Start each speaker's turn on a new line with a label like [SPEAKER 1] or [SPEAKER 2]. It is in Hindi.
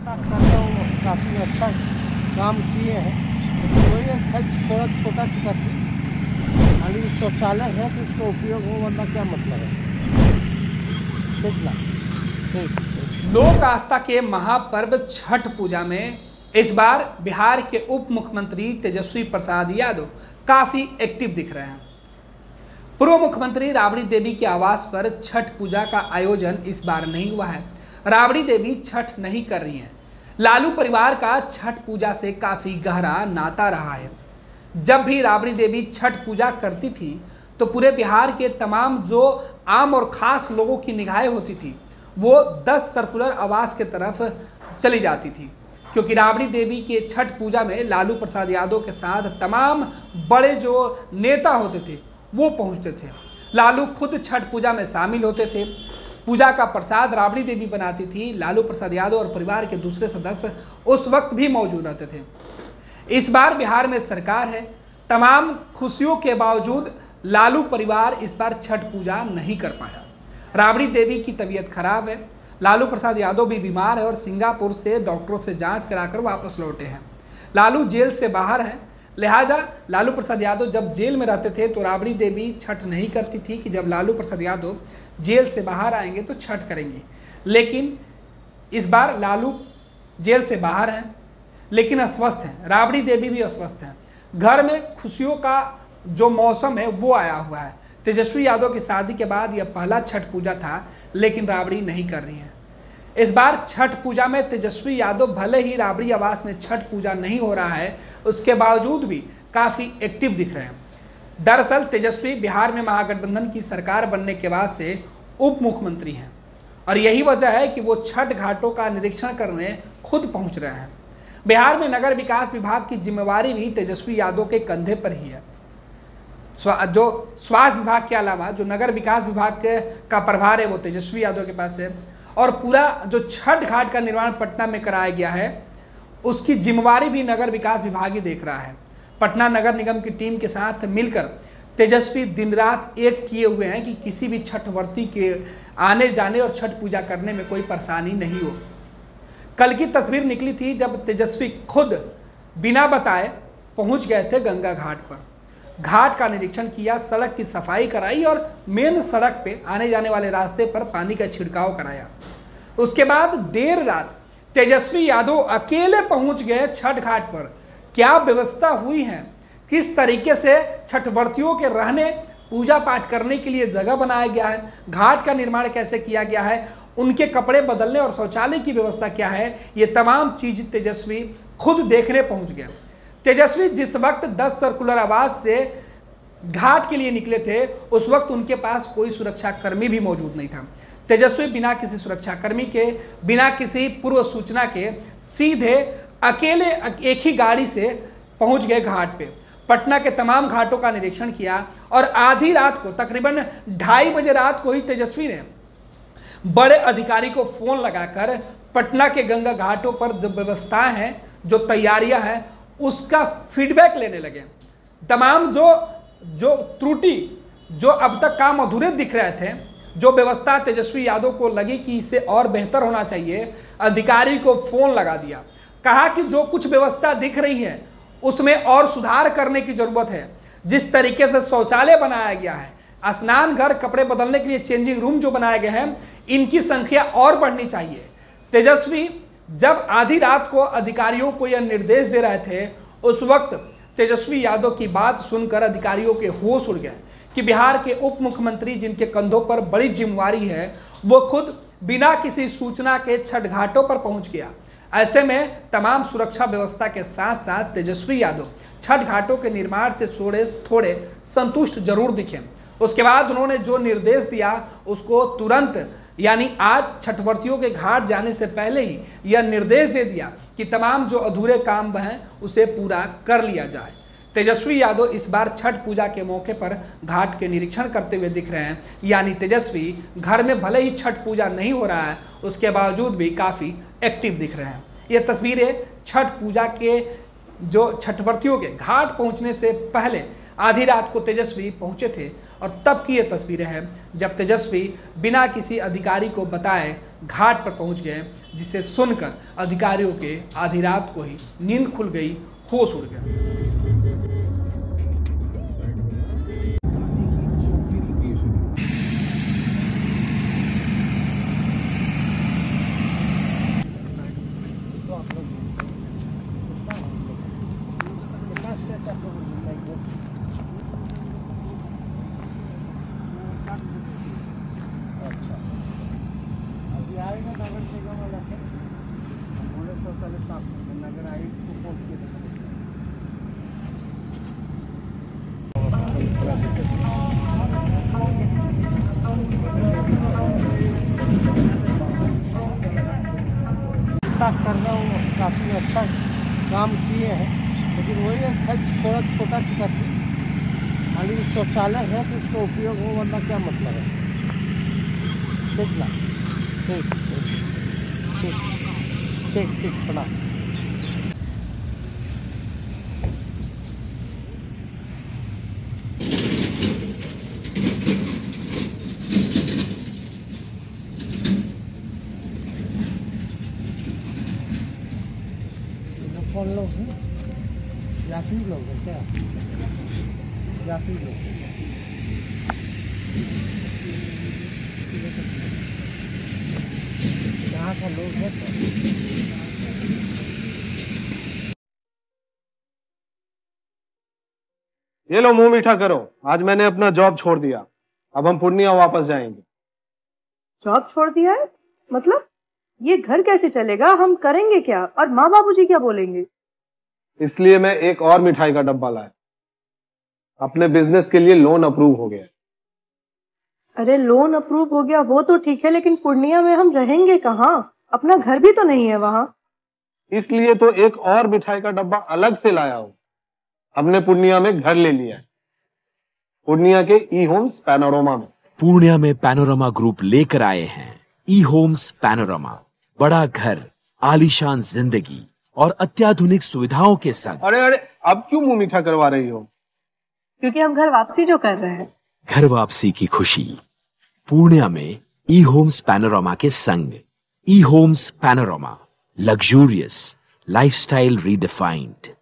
[SPEAKER 1] काफ़ी अच्छा काम किए हैं। थोड़ा छोटा छोटा चीज खाली शौचालय है तो उसका उपयोग हो, वरना क्या मतलब है। ठीक ना, ठीक।
[SPEAKER 2] लोक आस्था के महापर्व छठ पूजा में इस बार बिहार के उप मुख्यमंत्री तेजस्वी प्रसाद यादव काफी एक्टिव दिख रहे हैं। पूर्व मुख्यमंत्री राबड़ी देवी के आवास पर छठ पूजा का आयोजन इस बार नहीं हुआ है। राबड़ी देवी छठ नहीं कर रही हैं। लालू परिवार का छठ पूजा से काफी गहरा नाता रहा है। जब भी राबड़ी देवी छठ पूजा करती थी तो पूरे बिहार के तमाम जो आम और खास लोगों की निगाहें होती थी वो 10 सर्कुलर आवास के तरफ चली जाती थी, क्योंकि राबड़ी देवी के छठ पूजा में लालू प्रसाद यादव के साथ तमाम बड़े जो नेता होते थे वो पहुंचते थे। लालू खुद छठ पूजा में शामिल होते थे। पूजा का प्रसाद राबड़ी देवी बनाती थी। लालू प्रसाद यादव और परिवार के दूसरे सदस्य उस वक्त भी मौजूद रहते थे। इस बार बिहार में सरकार है। तमाम खुशियों के बावजूद लालू परिवार इस बार छठ पूजा नहीं कर पाया। राबड़ी देवी की तबीयत खराब है। लालू प्रसाद यादव भी बीमार है और सिंगापुर से डॉक्टरों से जांच कराकर वापस लौटे हैं। लालू जेल से बाहर है, लिहाजा लालू प्रसाद यादव जब जेल में रहते थे तो राबड़ी देवी छठ नहीं करती थी कि जब लालू प्रसाद यादव जेल से बाहर आएंगे तो छठ करेंगे। लेकिन इस बार लालू जेल से बाहर हैं लेकिन अस्वस्थ हैं। राबड़ी देवी भी अस्वस्थ हैं। घर में खुशियों का जो मौसम है वो आया हुआ है। तेजस्वी यादव की शादी के बाद यह पहला छठ पूजा था, लेकिन राबड़ी नहीं कर रही हैं। इस बार छठ पूजा में तेजस्वी यादव भले ही राबड़ी आवास में छठ पूजा नहीं हो रहा है, उसके बावजूद भी काफ़ी एक्टिव दिख रहे हैं। दरअसल तेजस्वी बिहार में महागठबंधन की सरकार बनने के बाद से उप मुख्यमंत्री हैं और यही वजह है कि वो छठ घाटों का निरीक्षण करने खुद पहुंच रहे हैं। बिहार में नगर विकास विभाग की जिम्मेवारी भी तेजस्वी यादव के कंधे पर ही है। जो स्वास्थ्य विभाग के अलावा जो नगर विकास विभाग का प्रभार है वो तेजस्वी यादव के पास है और पूरा जो छठ घाट का निर्माण पटना में कराया गया है उसकी जिम्मेवारी भी नगर विकास विभाग ही देख रहा है। पटना नगर निगम की टीम के साथ मिलकर तेजस्वी दिन रात एक किए हुए हैं कि किसी भी छठवर्ती के आने जाने और छठ पूजा करने में कोई परेशानी नहीं हो। कल की तस्वीर निकली थी जब तेजस्वी खुद बिना बताए पहुंच गए थे गंगा घाट पर। घाट का निरीक्षण किया, सड़क की सफाई कराई और मेन सड़क पे आने जाने वाले रास्ते पर पानी का छिड़काव कराया। उसके बाद देर रात तेजस्वी यादव अकेले पहुंच गए छठ घाट पर। क्या व्यवस्था हुई है, किस तरीके से छठवर्तियों के रहने पूजा पाठ करने के लिए जगह बनाया गया है, घाट का निर्माण कैसे किया गया है, उनके कपड़े बदलने और शौचालय की व्यवस्था क्या है, ये तमाम चीज तेजस्वी खुद देखने पहुंच गए। तेजस्वी जिस वक्त 10 सर्कुलर आवास से घाट के लिए निकले थे उस वक्त उनके पास कोई सुरक्षा कर्मी भी मौजूद नहीं था। तेजस्वी बिना किसी सुरक्षा कर्मी के, बिना किसी पूर्व सूचना के सीधे अकेले एक ही गाड़ी से पहुंच गए घाट पे। पटना के तमाम घाटों का निरीक्षण किया और आधी रात को, तकरीबन 2:30 बजे रात को ही तेजस्वी ने बड़े अधिकारी को फोन लगाकर पटना के गंगा घाटों पर जो व्यवस्थाएं हैं, जो तैयारियां हैं, उसका फीडबैक लेने लगे। तमाम जो त्रुटि, जो अब तक काम अधूरे दिख रहे थे, जो व्यवस्था तेजस्वी यादव को लगी कि इसे और बेहतर होना चाहिए, अधिकारी को फोन लगा दिया। कहा कि जो कुछ व्यवस्था दिख रही है उसमें और सुधार करने की जरूरत है। जिस तरीके से शौचालय बनाया गया है, स्नान घर, कपड़े बदलने के लिए चेंजिंग रूम जो बनाए गए हैं, इनकी संख्या और बढ़नी चाहिए। तेजस्वी जब आधी रात को अधिकारियों को यह निर्देश दे रहे थे उस वक्त तेजस्वी यादव की बात सुनकर अधिकारियों के होश उड़ गए कि बिहार के उप मुख्यमंत्री जिनके कंधों पर बड़ी जिम्मेवारी है वो खुद बिना किसी सूचना के छठ घाटों पर पहुंच गया। ऐसे में तमाम सुरक्षा व्यवस्था के साथ साथ तेजस्वी यादव छठ घाटों के निर्माण से थोड़े संतुष्ट जरूर दिखे। उसके बाद उन्होंने जो निर्देश दिया उसको तुरंत, यानी आज छठवर्तियों के घाट जाने से पहले ही यह निर्देश दे दिया कि तमाम जो अधूरे काम हैं उसे पूरा कर लिया जाए। तेजस्वी यादव इस बार छठ पूजा के मौके पर घाट के निरीक्षण करते हुए दिख रहे हैं। यानी तेजस्वी घर में भले ही छठ पूजा नहीं हो रहा है उसके बावजूद भी काफ़ी एक्टिव दिख रहे हैं। ये तस्वीरें छठ पूजा के जो छठवर्तियों के घाट पहुंचने से पहले आधी रात को तेजस्वी पहुंचे थे और तब की ये तस्वीरें हैं जब तेजस्वी बिना किसी अधिकारी को बताए घाट पर पहुंच गए, जिसे सुनकर अधिकारियों के आधी रात को ही नींद खुल गई, होश उड़ गया।
[SPEAKER 1] करना वो काफ़ी अच्छा काम किए हैं, लेकिन वही है थोड़ा छोटा छोटा चीज, खाली शौचालय है तो उसका उपयोग हो, वरना क्या मतलब है। ठीक ना, ठीक ठीक ठीक ठीक ठीक थोड़ा कौन लोग हैं? यात्री लोग हैं क्या? यात्री लोग यहाँ का लोग है तो
[SPEAKER 3] ये लो मुंह मीठा करो, आज मैंने अपना जॉब छोड़ दिया, अब हम पूर्णिया वापस जाएंगे।
[SPEAKER 4] जॉब छोड़ दिया है? मतलब ये घर कैसे चलेगा? हम करेंगे क्या? और माँ बाबूजी क्या बोलेंगे?
[SPEAKER 3] इसलिए मैं एक और मिठाई का डब्बा लाया, अपने बिजनेस के लिए लोन अप्रूव हो गया।
[SPEAKER 4] अरे लोन अप्रूव हो गया वो तो ठीक है, लेकिन पूर्णिया में हम रहेंगे कहाँ? अपना घर भी तो नहीं है वहाँ।
[SPEAKER 3] इसलिए तो एक और मिठाई का डब्बा अलग से लाया हूं। हमने पूर्णिया में घर ले लिया है, पूर्णिया के ई होम्स पैनोरमा में।
[SPEAKER 5] पूर्णिया में पैनोरमा ग्रुप लेकर आए हैं ई होम्स पैनोरमा, बड़ा घर, आलीशान जिंदगी और अत्याधुनिक सुविधाओं के संग।
[SPEAKER 3] अरे अरे, अब क्यों मुंह मीठा करवा रही हो?
[SPEAKER 4] क्योंकि हम घर वापसी जो कर रहे हैं।
[SPEAKER 5] घर वापसी की खुशी पूर्णिया में ई होम्स पैनोरमा के संग। E Homes Panorama, luxurious lifestyle redefined.